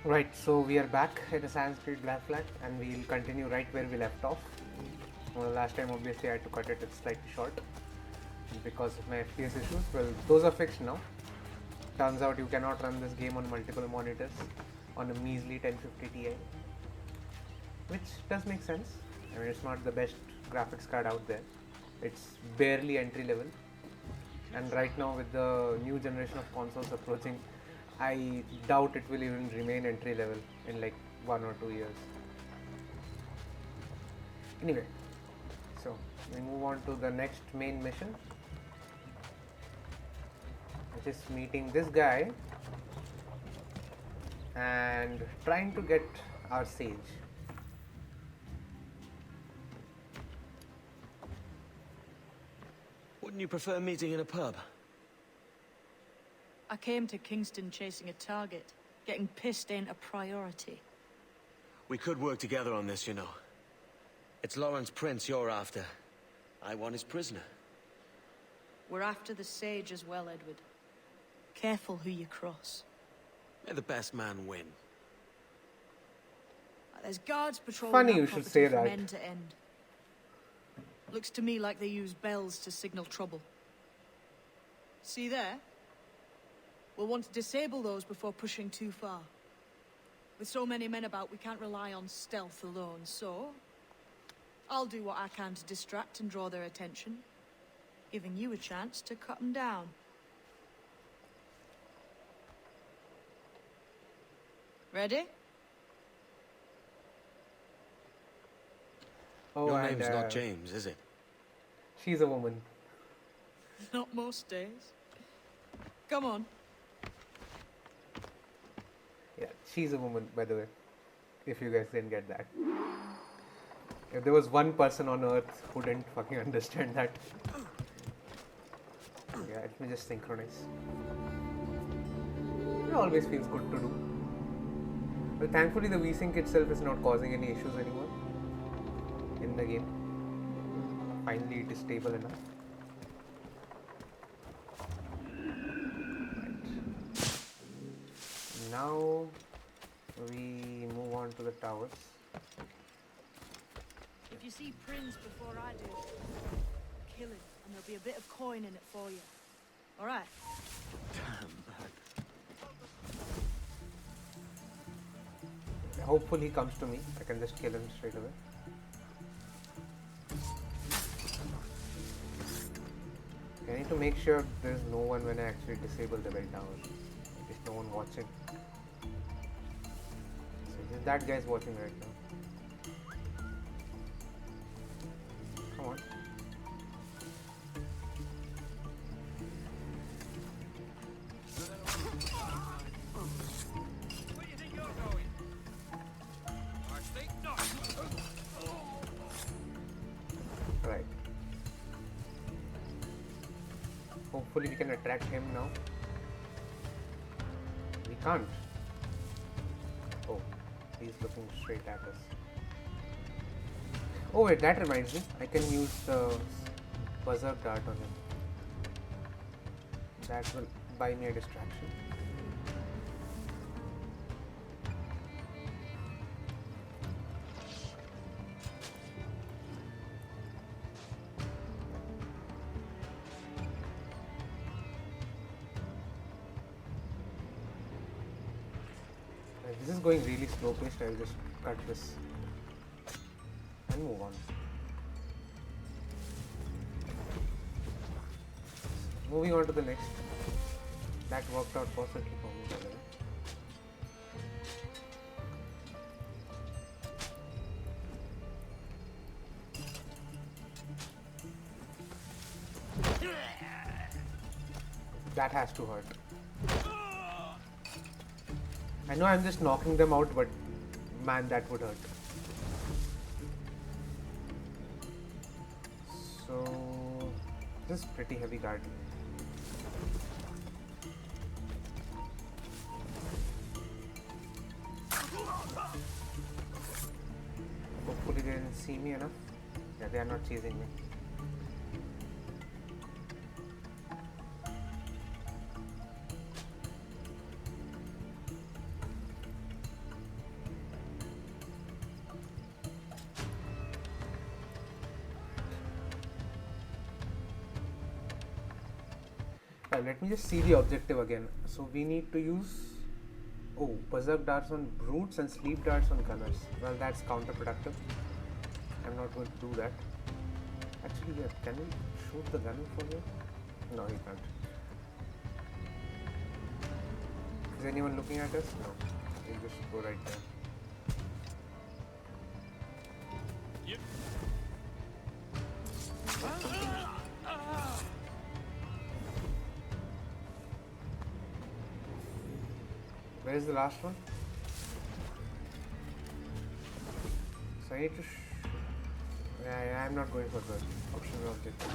Right, so we are back at Assassin's Creed Black Flag and we'll continue right where we left off. Well, last time obviously I had to cut it slightly short because of my FPS issues. Well, those are fixed now. Turns out you cannot run this game on multiple monitors on a measly 1050 Ti, which does make sense. I mean, it's not the best graphics card out there. It's barely entry level, and right now with the new generation of consoles approaching, I doubt it will even remain entry level in like 1 or 2 years. Anyway, so we move on to the next main mission, which is meeting this guy and trying to get our sage. Wouldn't you prefer meeting in a pub? I came to Kingston chasing a target. Getting pissed ain't a priority. We could work together on this, you know. It's Lawrence Prince you're after. I want his prisoner. We're after the sage as well, Edward. Careful who you cross. May the best man win. There's guards patrolling Funny that you should property say from that. end to end. Looks to me like they use bells to signal trouble. See there? We'll want to disable those before pushing too far. With so many men about, we can't rely on stealth alone, so... I'll do what I can to distract and draw their attention, giving you a chance to cut them down. Ready? Oh, Your and name's not James, is it? she's a woman. Not most days. Come on. Yeah, she's a woman, by the way. If you guys didn't get that. If there was one person on earth who didn't fucking understand that. Yeah, let me just synchronize. It always feels good to do. But thankfully the VSync itself is not causing any issues anymore in the game. Finally it is stable enough. Right. Now we move on to the towers. If you see Prince before I do, kill him, and there'll be a bit of coin in it for you. All right? Hopefully he comes to me. I can just kill him straight away. I need to make sure there's no one when I actually disable the bell tower. There's no one watching. So that guy's watching right now. Come on. Where do you think you're going? I think not. Right. Hopefully we can attract him now. We can't. Oh, he's looking straight at us. Oh wait, that reminds me. I can use the berserk dart on him. That will buy me a distraction. This is going really slow paced. I'll just cut this and move on. Moving on to the next. That worked out perfectly for me, by the way. That has to hurt. I know I'm just knocking them out, but man, that would hurt. So, this is pretty heavy guard. Hopefully they didn't see me enough. Yeah, they are not chasing me. Let me just see the objective again. So we need to use berserk darts on brutes and sleep darts on gunners. Well, that's counterproductive. I'm not going to do that. Actually, yeah, can we shoot the gunner from here? No, he can't. Is anyone looking at us? No. We'll just go right there. Yep. Where is the last one? So I need to. Yeah, I'm not going for the optional objective.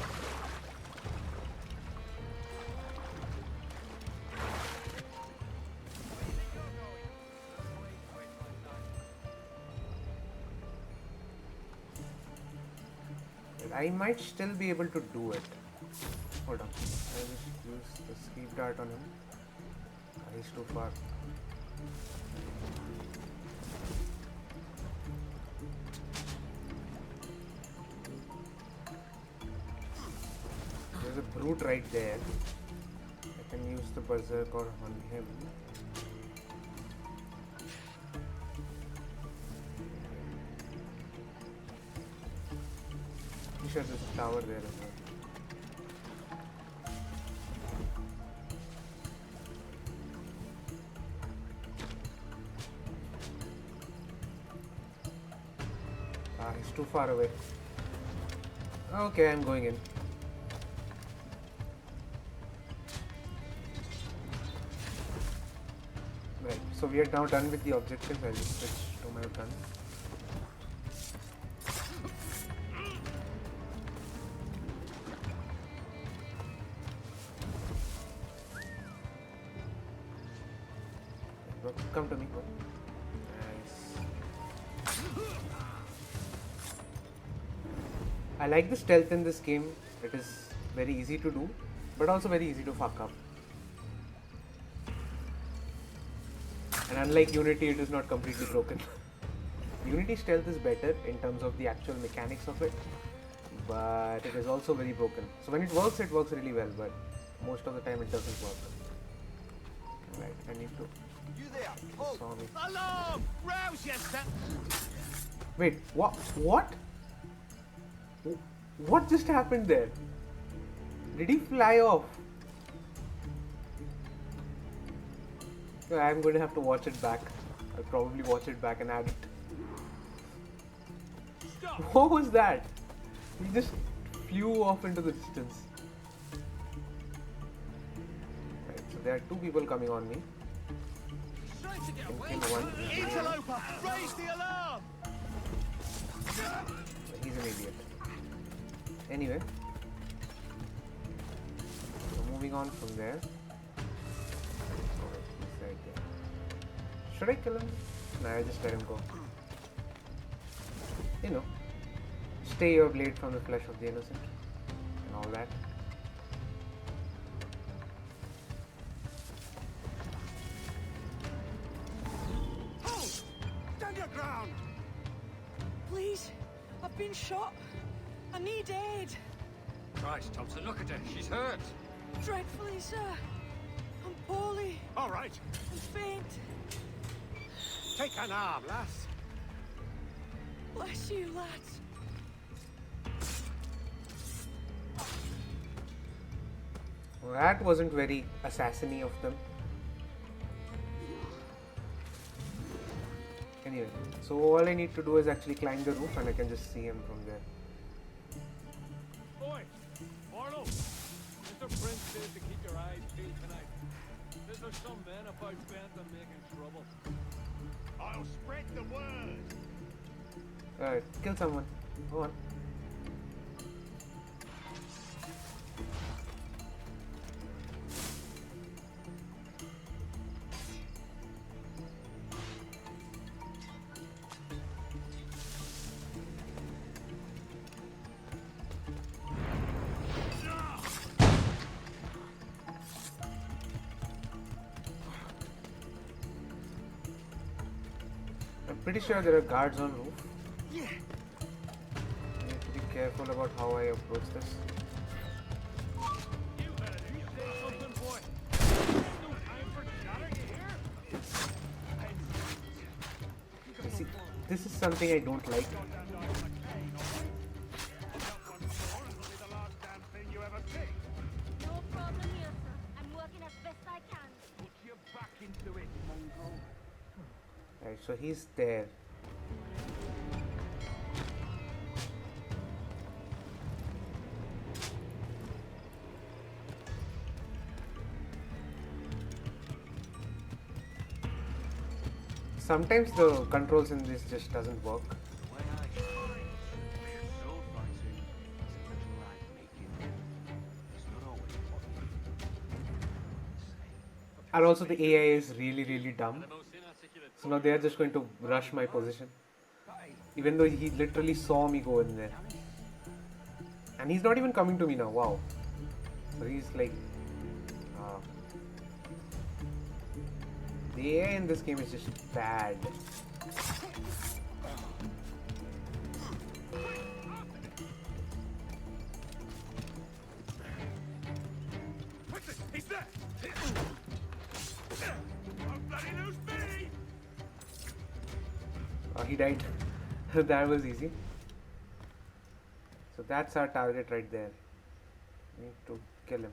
I might still be able to do it. Hold on. I'll just use the sleep dart on him. He's too far. There's a brute right there. I can use the berserker on him. I'm sure there's a tower there as well. He's too far away. Okay, I'm going in. Right, so we are now done with the objective. I'll just switch to my gun. Come to me. Nice. I like the stealth in this game. It is very easy to do, but also very easy to fuck up. And unlike Unity, it is not completely broken. Unity stealth is better in terms of the actual mechanics of it, but it is also very broken. So when it works really well, but most of the time it doesn't work. Right, I need to. You there? Oh, Saw me. alarm! Rouse yourself! Wait, what? What? What just happened there? Did he fly off? I'm going to have to watch it back. I'll probably watch it back and add it. Stop! What was that? He just flew off into the distance. Right, so there are two people coming on me. Trying to get away. Kill one. Interloper! Raise the alarm! He's an idiot. Anyway, so moving on from there. Alright, he's right there. Should I kill him? Nah, I just let him go. You know, stay your blade from the flesh of the innocent and all that. Stand your ground! Please, I've been shot. I need aid. Christ, Thompson, look at her. She's hurt. Dreadfully, sir. I'm poorly All right, and faint. take an arm, lass. Bless you, lads. Well, that wasn't very assassiny of them. Anyway, so all I need to do is actually climb the roof and I can just see him from there. Boy, Marlowe. Mr. Prince says to keep your eyes peeled tonight. Says there's some men about Bentham making trouble. I'll spread the word. Alright, kill someone. Go on. I'm pretty sure there are guards on roof. Yeah. I need to be careful about how I approach this. You heard it. You say something? This is something I don't like. No problem here, sir. I'm working as best I can. Put your back into it, mongrel. Right, so he's there. Sometimes the controls in this just doesn't work. And also the AI is really dumb. So now they are just going to rush my position. Even though he literally saw me go in there. And he's not even coming to me now, wow. So he's like... the AI in this game is just bad. He's there! Don't bloody lose me! Oh, he died. That was easy. So that's our target right there. We need to kill him.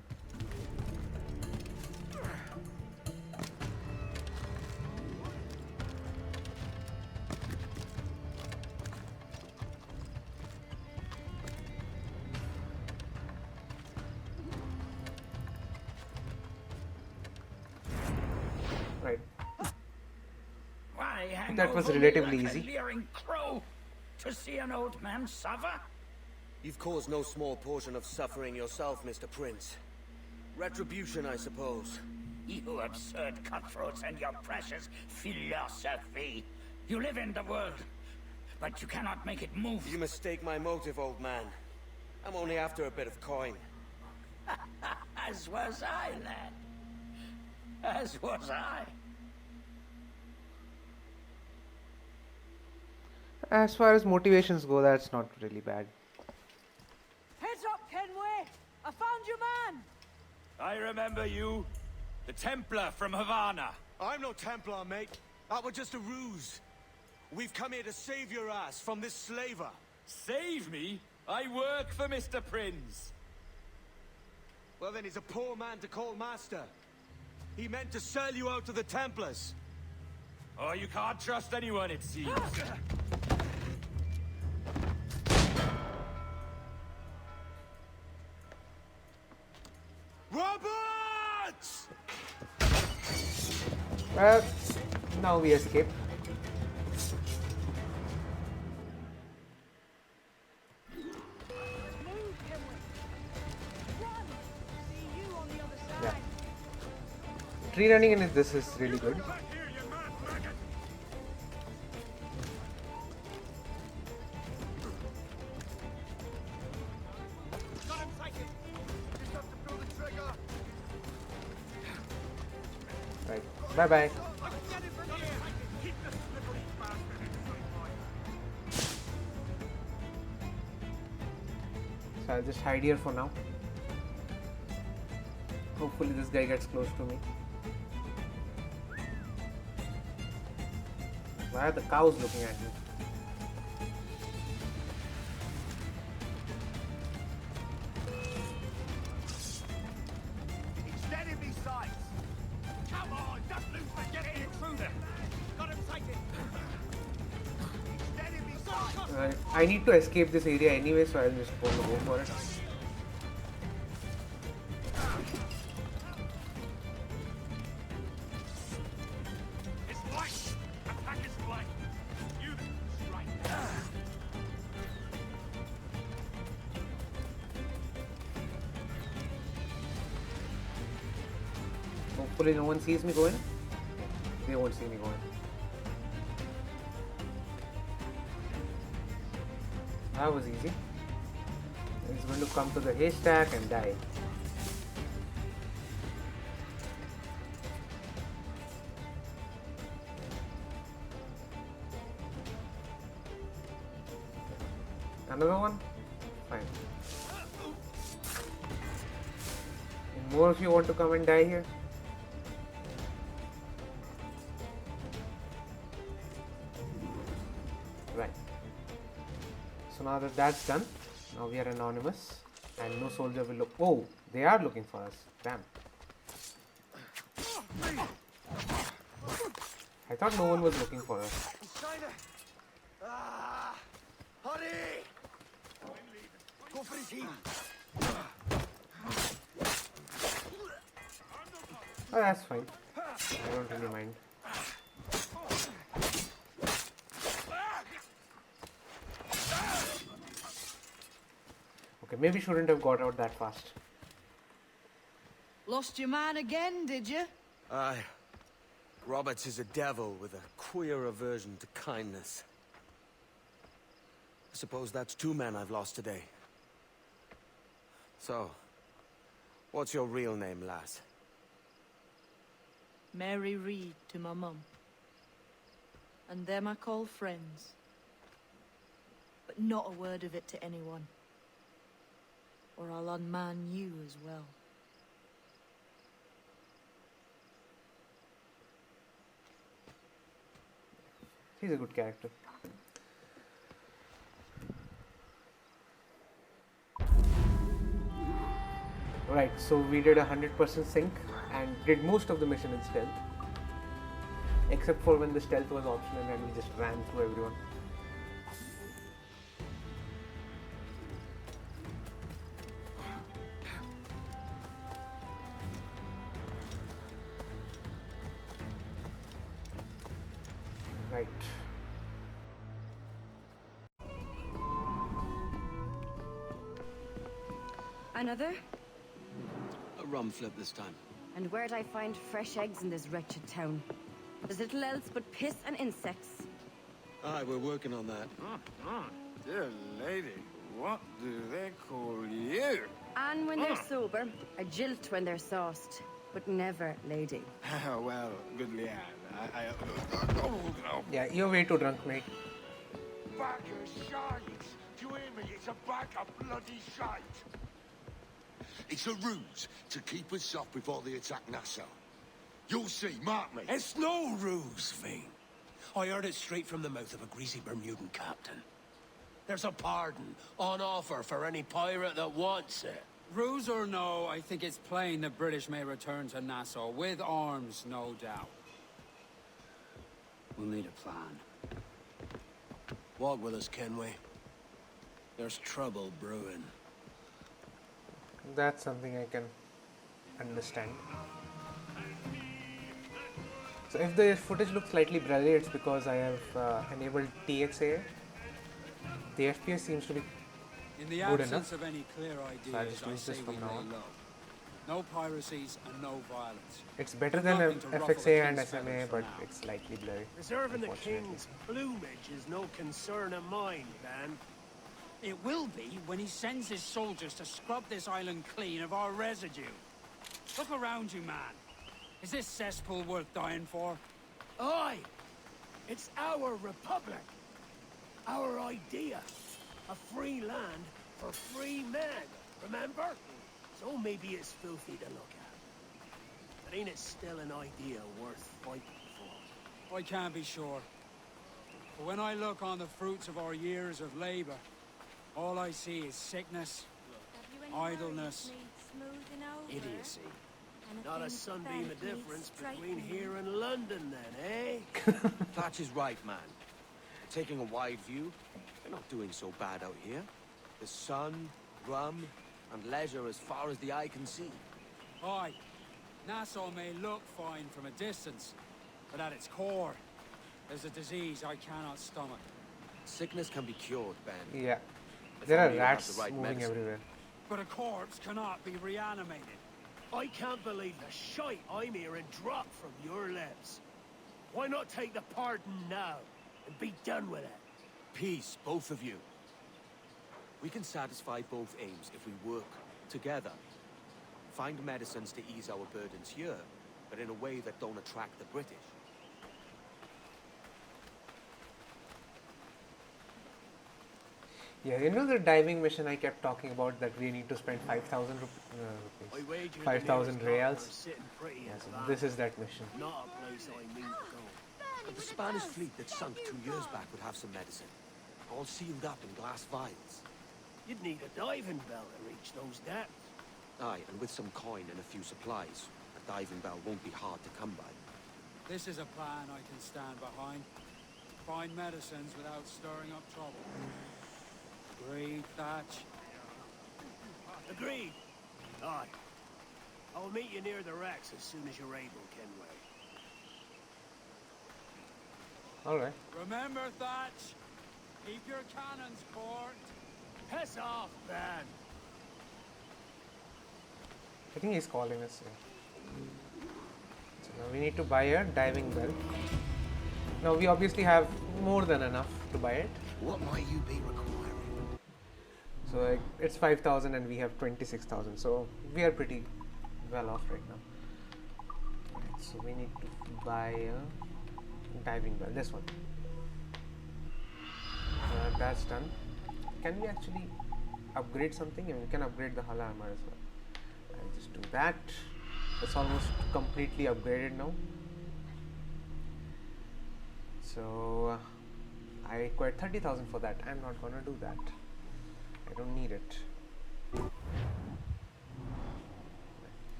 Right. Why hang That was over me relatively like a easy. leering crow to see an old man suffer? You've caused no small portion of suffering yourself, Mr. Prince. Retribution, I suppose. You absurd cutthroats and your precious philosophy. You live in the world, but you cannot make it move. You mistake my motive, old man. I'm only after a bit of coin. As was I, lad. As was I. As far as motivations go, that's not really bad. Heads up, Kenway! I found your man! I remember you. The Templar from Havana. I'm no Templar, mate. That was just a ruse. We've come here to save your ass from this slaver. Save me? I work for Mr. Prince. Well, then he's a poor man to call master. He meant to sell you out to the Templars. Oh, you can't trust anyone, it seems. Roberts! Well, now we escape. Move, Kenway! Run! See you on the other side. Yeah. Tree running in this is really good. Back here, you mad maggot! Got him taken! Just have to pull the trigger! Right. Bye bye. I can get him from here! Keep the slippery bastard in sight! So I'll just hide here for now. Hopefully this guy gets close to me. Why are the cows looking at me? He's dead in these sights! Come on, don't lose the get the intruder! Got him taken! He's dead in these sights! I need to escape this area anyway, so I'll just go for it. It's blank! Attack is blank! You strike! Hopefully no one sees me going. They won't see me going. That was easy. He's going to come to the haystack and die. Another one? Fine. And more if you want to come and die here. Right. So now that that's done, now we are anonymous and no soldier will look. Oh, they are looking for us. Damn. I thought no one was looking for us. Hurry! Go for his heel. Oh, that's fine. I don't really mind. Okay, maybe shouldn't have got out that fast. Lost your man again, did you? Aye. Roberts is a devil with a queer aversion to kindness. I suppose that's 2 men I've lost today. So, what's your real name, lass? Mary Reed to my mum. And them I call friends. But not a word of it to anyone. Or I'll unman you as well. He's a good character. Right, so we did 100% sync and did most of the mission in stealth. Except for when the stealth was optional and we just ran through everyone. Right. Another? A rum flip this time. And where'd I find fresh eggs in this wretched town? There's little else but piss and insects. Aye, we're working on that. Dear lady, what do they call you? And when they're sober, a jilt when they're sauced, but never lady. Well, good lad. Oh, no. Yeah, you're way too drunk, mate. Bag of shite! Do you hear me? It's a bag of bloody shite! It's a ruse to keep us soft before they attack Nassau. You'll see, mark me. It's no ruse, Fiend. I heard it straight from the mouth of a greasy Bermudan captain. There's a pardon on offer for any pirate that wants it. Ruse or no, I think it's plain the British may return to Nassau, with arms, no doubt. We'll need a plan. Walk with us, can we? There's trouble brewing. That's something I can understand. So if the footage looks slightly blurry, it's because I have enabled TXA. The FPS seems to be In the good absence enough. of any clear So I'll ideas, just I use say this we from now lay on. low. No piracies and no violence. It's better There's than nothing to ruffle FXA the and king's SMA, feathers but for now. it's slightly blurry. Preserving the unfortunately. king's plumage is no concern of mine, Dan. It will be when he sends his soldiers to scrub this island clean of our residue. Look around you, man. Is this cesspool worth dying for? Aye! It's our republic. Our idea. A free land for free men, remember? So maybe it's filthy to look at. But ain't it still an idea worth fighting for? I can't be sure. But when I look on the fruits of our years of labor, all I see is sickness, idleness, idiocy. Not a sunbeam of difference between here and London then, eh? Thatch is right, man. Taking a wide view, they're not doing so bad out here. The sun, rum, and leisure as far as the eye can see. Aye, Nassau may look fine from a distance, but at its core, there's a disease I cannot stomach. Sickness can be cured, Ben. Yeah, If there are only you have rats the right moving medicine. everywhere. But a corpse cannot be reanimated. I can't believe the shite I'm hearing drop from your lips. Why not take the pardon now and be done with it? Peace, both of you. We can satisfy both aims if we work together. Find medicines to ease our burdens here, but in a way that don't attract the British. Yeah, you know the diving mission I kept talking about that we need to spend 5,000 I rupees, wager the 5,000 nearest doctor is reals. sitting pretty Yeah, in so Havana. this is that mission. Not a place I mean to go. But the Spanish fleet that sunk 2 years back would have some medicine. all sealed up in glass vials. You'd need a diving bell to reach those depths. Aye, and with some coin and a few supplies, a diving bell won't be hard to come by. This is a plan I can stand behind. Find medicines without stirring up trouble. Agreed, Thatch? Agreed. Aye. I'll meet you near the wrecks as soon as you're able, Kenway. Alright. Remember, Thatch? Keep your cannons court. Piss off, man. I think he's calling us. Yeah. So now we need to buy a diving bell. Now we obviously have more than enough to buy it. What might you be requiring? So like, it's 5,000 and we have 26,000. So we are pretty well off right now. Right, so we need to buy a diving bell. This one. That's done. Can we actually upgrade something? And we can upgrade the hull armor as well. I'll just do that. It's almost completely upgraded now. So I required 30,000 for that. I'm not gonna do that. I don't need it.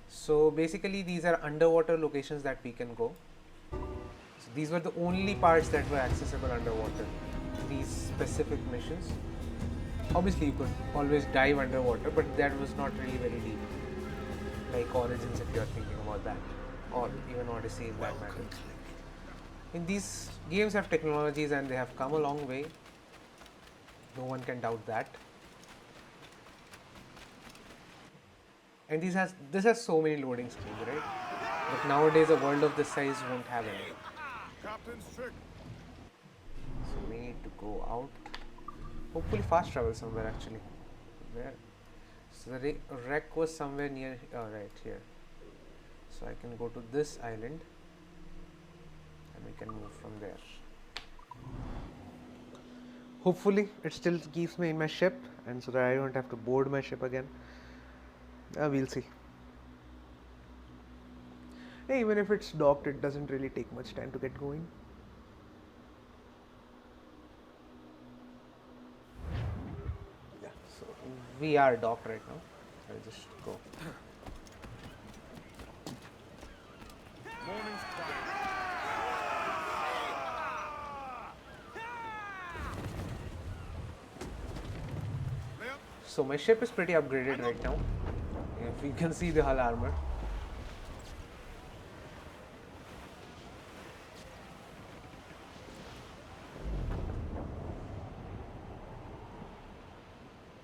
So basically these are underwater locations that we can go. So these were the only parts that were accessible underwater. These specific missions. Obviously you could always dive underwater, but that was not really very deep. Like Origins, if you are thinking about that, or even Odyssey in that matter. In these games have technologies and they have come a long way. No one can doubt that. And this has so many loading screens, right? But nowadays a world of this size won't have any. Captain's trick. So we need to go out. Hopefully fast travel somewhere actually. Where? So the wreck was somewhere near, right here. So I can go to this island and we can move from there. Hopefully it still keeps me in my ship and so that I don't have to board my ship again. We'll see. Hey, even if it's docked, it doesn't really take much time to get going. Yeah, so we are docked right now. I'll just go. Morning's quiet. So my ship is pretty upgraded right now. If you can see the hull armor.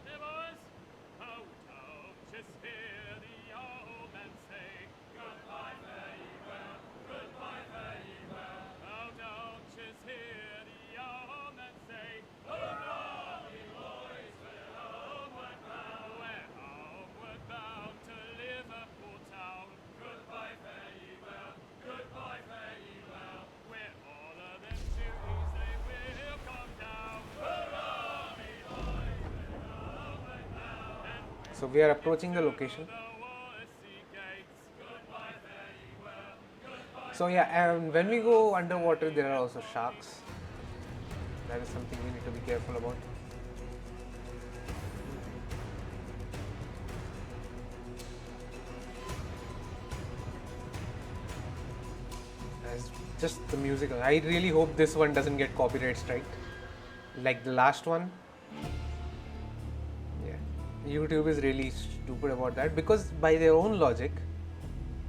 Hey boys! Ho, ho, just hear the old man say goodbye, fare ye well, goodbye, fare ye well. Oh, don't just hear the old man say, hurrah, me boys, we're homeward bound. We're homeward bound to Liverpool town. Goodbye, fare ye well, goodbye, fare ye well. Where all of them duties they will come down. Hurrah, me boys, we're homeward bound. So we are approaching the location. So yeah, and when we go underwater, there are also sharks. That is something we need to be careful about. As just the music, I really hope this one doesn't get copyright strike, like the last one. Yeah, YouTube is really stupid about that because by their own logic,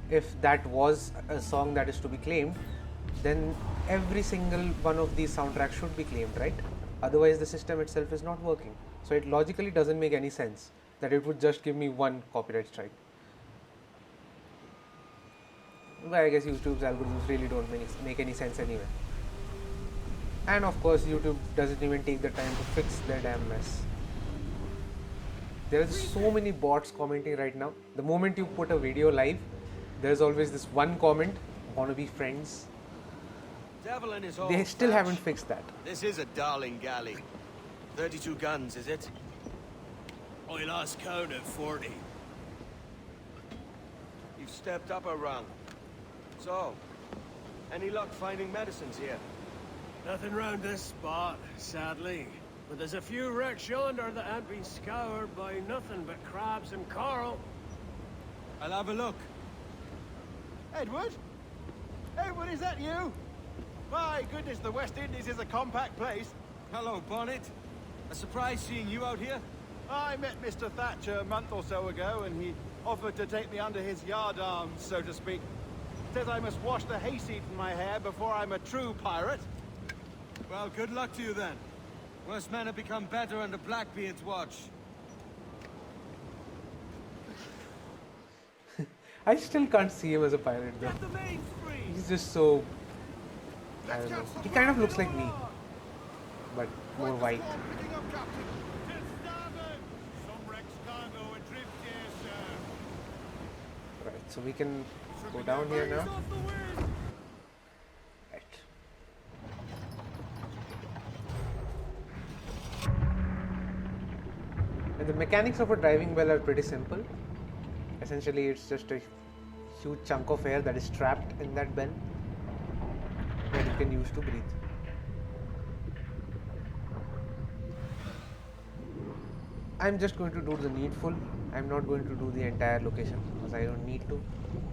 if that was a song that is to be claimed, then every single one of these soundtracks should be claimed, right? Otherwise the system itself is not working. So it logically doesn't make any sense that it would just give me one copyright strike. But I guess YouTube's algorithms really don't make any sense anyway. And of course YouTube doesn't even take the time to fix their damn mess. There are so many bots commenting right now. The moment you put a video live, there's always this one comment, wanna be friends. Devil in his They old still thatch. haven't fixed that. This is a darling galley. 32 guns, is it? I lost count at 40. You've stepped up a rung. So, any luck finding medicines here? Nothing round this spot, sadly. But there's a few wrecks yonder that ain't been scoured by nothing but crabs and coral. I'll have a look. Edward? Edward, is that you? My goodness, the West Indies is a compact place. Hello, Bonnet. A surprise seeing you out here. I met Mr. Thatcher a month or so ago, and he offered to take me under his yardarms, so to speak. Says I must wash the hayseed from my hair before I'm a true pirate. Well, good luck to you then. Worst men have become better under Blackbeard's watch. I still can't see him as a pirate though. Get the mains free! He's just so... I don't know. He kind of looks like me, but more white. Picking up, Captain. To starboard! Some wrecks cargo adrift here, sir. Right, so we can go down here now. Right. And the mechanics of a driving bell are pretty simple. Essentially, it's just a huge chunk of air that is trapped in that bell that you can use to breathe. I'm just going to do the needful. I'm not going to do the entire location because I don't need to.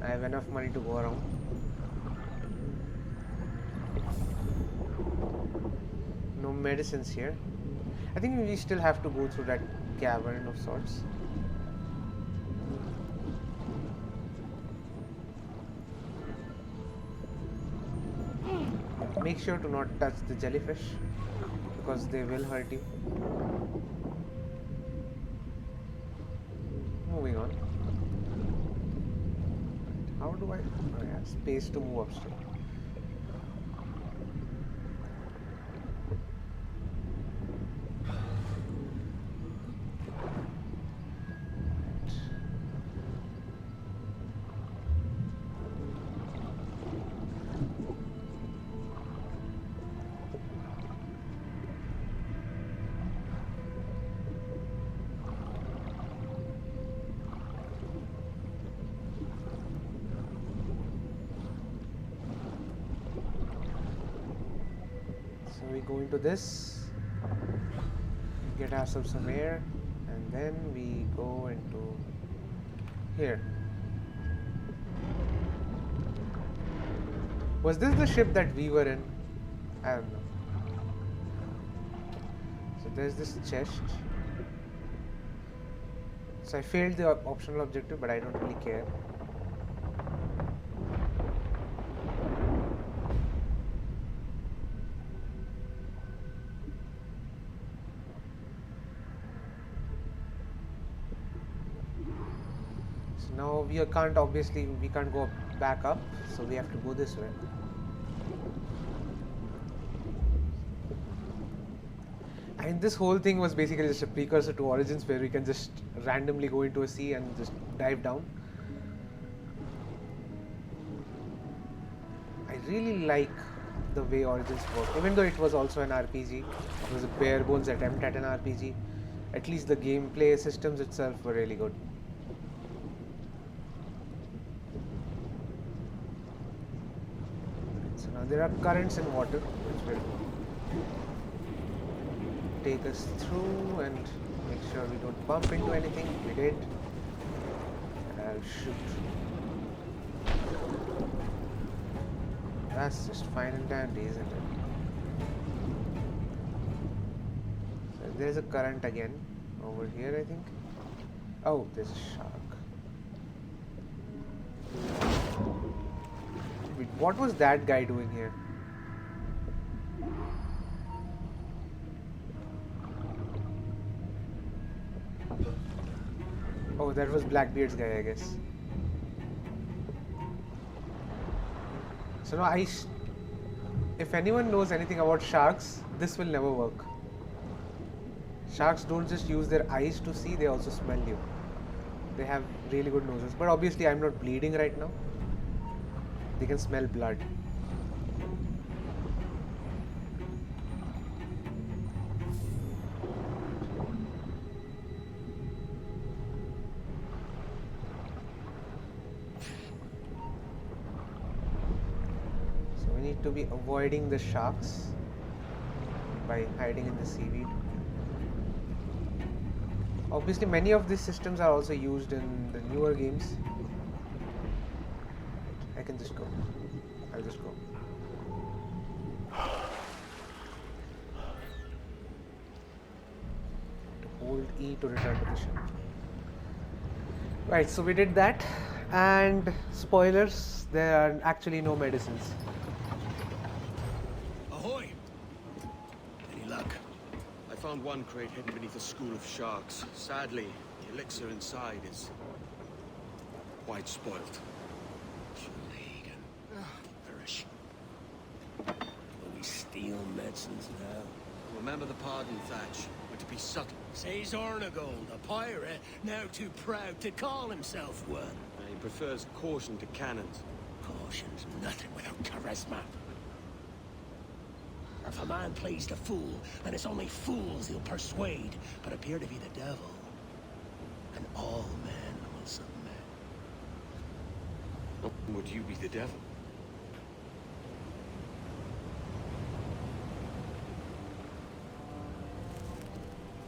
I have enough money to go around. No medicines here. I think we still have to go through that cavern of sorts. Make sure to not touch the jellyfish because they will hurt you. Moving on. How do I... Oh yeah, space to move upstream. We go into this, get ourselves some air, and then we go into here. Was this the ship that we were in? I don't know. So there's this chest. So I failed the optional objective, but I don't really care. Now we can't go back up, so we have to go this way. And this whole thing was basically just a precursor to Origins, where we can just randomly go into a sea and just dive down. I really like the way Origins worked, even though it was also an RPG. It was a bare bones attempt at an RPG. At least the gameplay systems itself were really good. There are currents in water which will take us through and make sure we don't bump into anything. We did. And I'll shoot. That's just fine and dandy, isn't it? So there's a current again over here, I think. Oh, there's a shark. What was that guy doing here? Oh, that was Blackbeard's guy, I guess. So now if anyone knows anything about sharks, this will never work. Sharks don't just use their eyes to see, they also smell you. They have really good noses. But obviously I'm not bleeding right now. They can smell blood. So we need to be avoiding the sharks. by hiding in the seaweed. Obviously, many of these systems are also used in the newer games. I can just go. I'll just go. To hold E to return to the ship. Right, so we did that, and spoilers, there are actually no medicines. Ahoy! Any luck? I found one crate hidden beneath a school of sharks. Sadly, the elixir inside is quite spoiled. Perish. Will we steal medicines now? Remember the pardon, Thatch. We're to be subtle. Says Ornagold, a pirate, now too proud to call himself one. He prefers caution to cannons. Caution's nothing without charisma. If a man plays the fool, then it's only fools he'll persuade, but appear to be the devil. And all men will submit. Would you be the devil?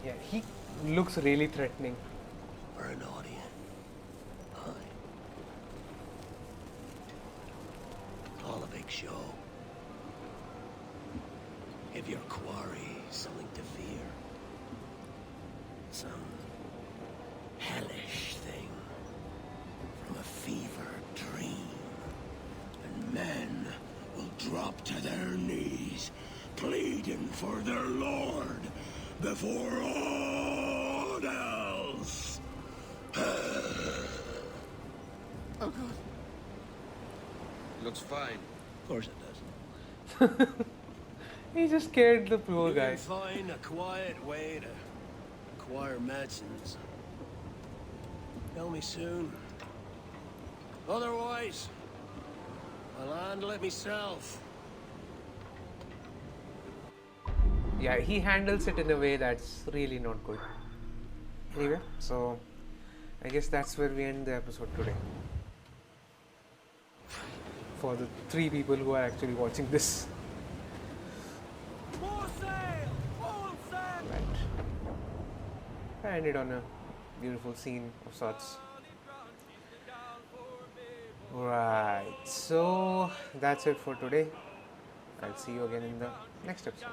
Yeah, he looks really threatening. For an audience. Aye. All a big show. Give your quarry something to fear. Some hellish thing from a fever dream. And men will drop to their knees, pleading for their lord before all else. Oh god. Looks fine. Of course it doesn't. He just scared the poor You guy. can find a quiet way to acquire medicines. Tell me soon. Otherwise, I'll handle it myself. Yeah, he handles it in a way that's really not good. Anyway, so I guess that's where we end the episode today. For the 3 people who are actually watching this. Right. I ended on a beautiful scene of sorts. Right, so that's it for today. I'll see you again in the next episode.